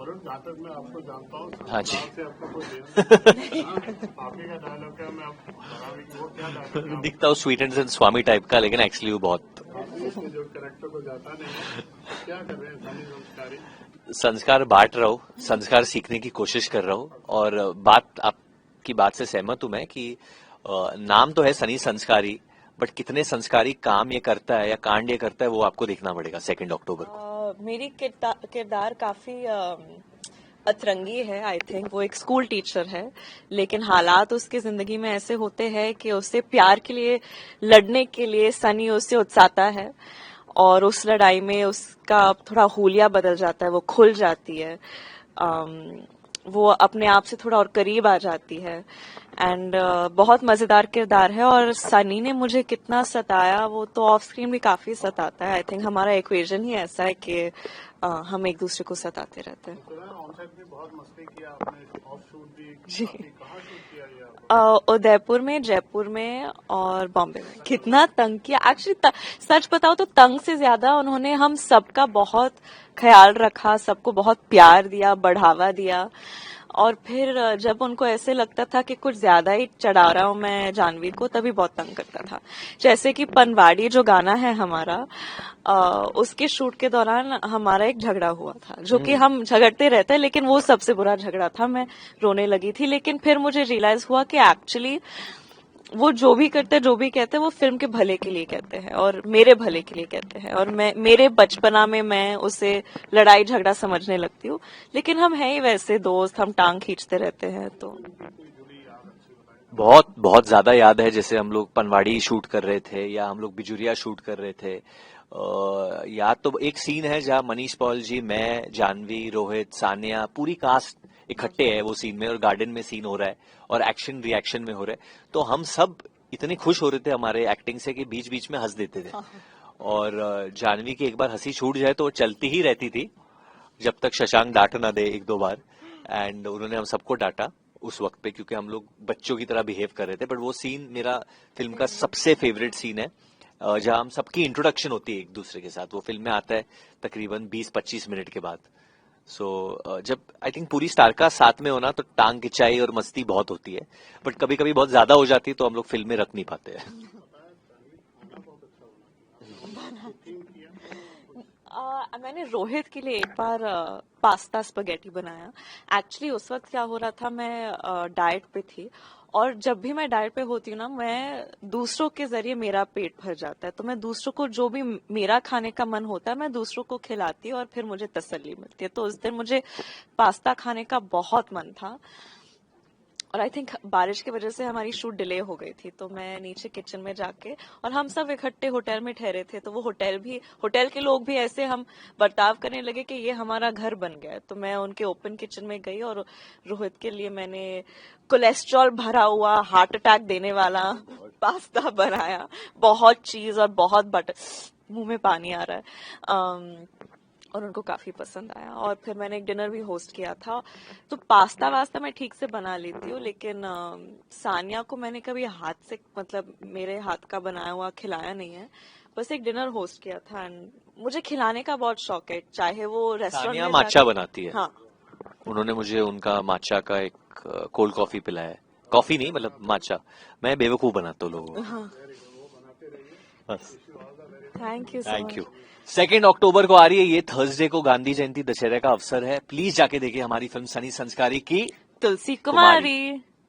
वरुण, जहाँ तक मैं आपको जानता हूँ, हाँ जी। संस्कार से आपको कोई लेना आप ही का डायलॉग है, मैं आपको बता भी कि वो क्या डायलॉग है दिखता हूँ स्वीट एंड स्वामी टाइप का, लेकिन एक्चुअली वो बहुत आपने इसमें जो कैरेक्टर को जाता नहीं है, तो क्या कर रहे हैं सनी संस्कारी? संस्कार बांट रहा हूँ, संस्कार सीखने की कोशिश कर रहा हूँ। और बात आपकी बात से सहमत हूं मैं कि नाम तो है सनी संस्कारी, बट कितने संस्कारी काम ये करता है या कांड ये करता है वो आपको देखना पड़ेगा 2 अक्टूबर को। मेरी किरदार काफी अतरंगी है। आई थिंक वो एक स्कूल टीचर है, लेकिन हालात उसकी जिंदगी में ऐसे होते हैं कि उससे प्यार के लिए लड़ने के लिए सनी उससे उत्साहता है, और उस लड़ाई में उसका थोड़ा हुलिया बदल जाता है, वो खुल जाती है, वो अपने आप से थोड़ा और करीब आ जाती है। एंड बहुत मजेदार किरदार है। और सनी ने मुझे कितना सताया वो तो ऑफ स्क्रीन भी काफी सताता है। आई थिंक हमारा इक्वेशन ही ऐसा है कि हम एक दूसरे को सताते रहते हैं। ऑन-सेट भी बहुत मस्ती किया आपने, ऑफ शूट भी जी। कहाँ शूट किया ये आपने? उदयपुर में, जयपुर में और बॉम्बे में। कितना तंग किया एक्चुअली, सच बताओ तो तंग से ज्यादा उन्होंने हम सबका बहुत ख्याल रखा, सबको बहुत प्यार दिया, बढ़ावा दिया। और फिर जब उनको ऐसे लगता था कि कुछ ज्यादा ही चढ़ा रहा हूं मैं जानवी को, तभी बहुत तंग करता था। जैसे कि पनवाड़ी जो गाना है हमारा, उसके शूट के दौरान हमारा एक झगड़ा हुआ था, जो कि हम झगड़ते रहते हैं, लेकिन वो सबसे बुरा झगड़ा था। मैं रोने लगी थी, लेकिन फिर मुझे रियलाइज हुआ कि एक्चुअली वो जो भी करते हैं, जो भी कहते हैं, वो फिल्म के भले के लिए कहते हैं और मेरे भले के लिए कहते हैं। और मेरे बचपना में मैं उसे लड़ाई झगड़ा समझने लगती हूँ, लेकिन हम हैं ही वैसे दोस्त, हम टांग खींचते रहते हैं। तो बहुत बहुत ज्यादा याद है, जैसे हम लोग पनवाड़ी शूट कर रहे थे या हम लोग बिजुरिया शूट कर रहे थे। याद तो एक सीन है जहाँ मनीष पॉल जी, मैं, जानवी, रोहित, सानिया, पूरी कास्ट इकट्ठे है वो सीन में, और गार्डन में सीन हो रहा है और एक्शन रिएक्शन में हो रहा है। तो हम सब इतने खुश हो रहे थे हमारे एक्टिंग से कि बीच बीच में हंस देते थे। और जानवी की एक बार हंसी छूट जाए तो वो चलती ही रहती थी जब तक शशांक डांट ना दे 1-2 बार। एंड उन्होंने हम सबको डांटा उस वक्त पे, क्योंकि हम लोग बच्चों की तरह बिहेव कर रहे थे। बट वो सीन मेरा फिल्म का सबसे फेवरेट सीन है, जहां हम सबकी इंट्रोडक्शन होती है एक दूसरे के साथ। वो फिल्म में आता है तकरीबन 20-25 मिनट के बाद। सो जब आई थिंक पूरी स्टार का साथ में होना तो टांग खिंचाई और मस्ती बहुत होती है, बट कभी कभी बहुत ज्यादा हो जाती है तो हम लोग फिल्म में रख नहीं पाते हैं। मैंने रोहित के लिए एक बार पास्ता स्पगेटी बनाया। एक्चुअली उस वक्त क्या हो रहा था, मैं डाइट पे थी, और जब भी मैं डाइट पे होती हूँ ना, मैं दूसरों के जरिए मेरा पेट भर जाता है, तो मैं दूसरों को जो भी मेरा खाने का मन होता है मैं दूसरों को खिलाती हूँ और फिर मुझे तसल्ली मिलती है। तो उस दिन मुझे पास्ता खाने का बहुत मन था, और आई थिंक बारिश की वजह से हमारी शूट डिले हो गई थी। तो मैं नीचे किचन में जाके, और हम सब इकट्ठे होटल में ठहरे थे, तो वो होटल के लोग भी ऐसे हम बर्ताव करने लगे कि ये हमारा घर बन गया है। तो मैं उनके ओपन किचन में गई और रोहित के लिए मैंने कोलेस्ट्रॉल भरा हुआ, हार्ट अटैक देने वाला पास्ता बनाया। बहुत चीज और बहुत बटर, मुंह में पानी आ रहा है। और उनको काफी पसंद आया। और फिर मैंने एक डिनर भी होस्ट किया था। तो पास्ता वास्ता मैं ठीक से बना लेती हूँ, लेकिन सानिया को मैंने कभी हाथ से, मतलब मेरे हाथ का बनाया हुआ खिलाया नहीं है। बस एक डिनर होस्ट किया था, एंड मुझे खिलाने का बहुत शौक है, चाहे वो रेस्टोरेंट सानिया में माचा बनाती है। हाँ, उन्होंने मुझे उनका माचा का एक कोल्ड कॉफी पिलाया है। कॉफी नहीं, मतलब माचा। मैं बेवकूफ बनाता हूँ लोगों को। हाँ। बस, thank you so thank you. Much. 2 अक्टूबर को आ रही है, ये थर्सडे को गांधी जयंती दशहरा का अवसर है। प्लीज जाके देखिए हमारी फिल्म सनी संस्कारी की तुलसी कुमारी। कुमारी।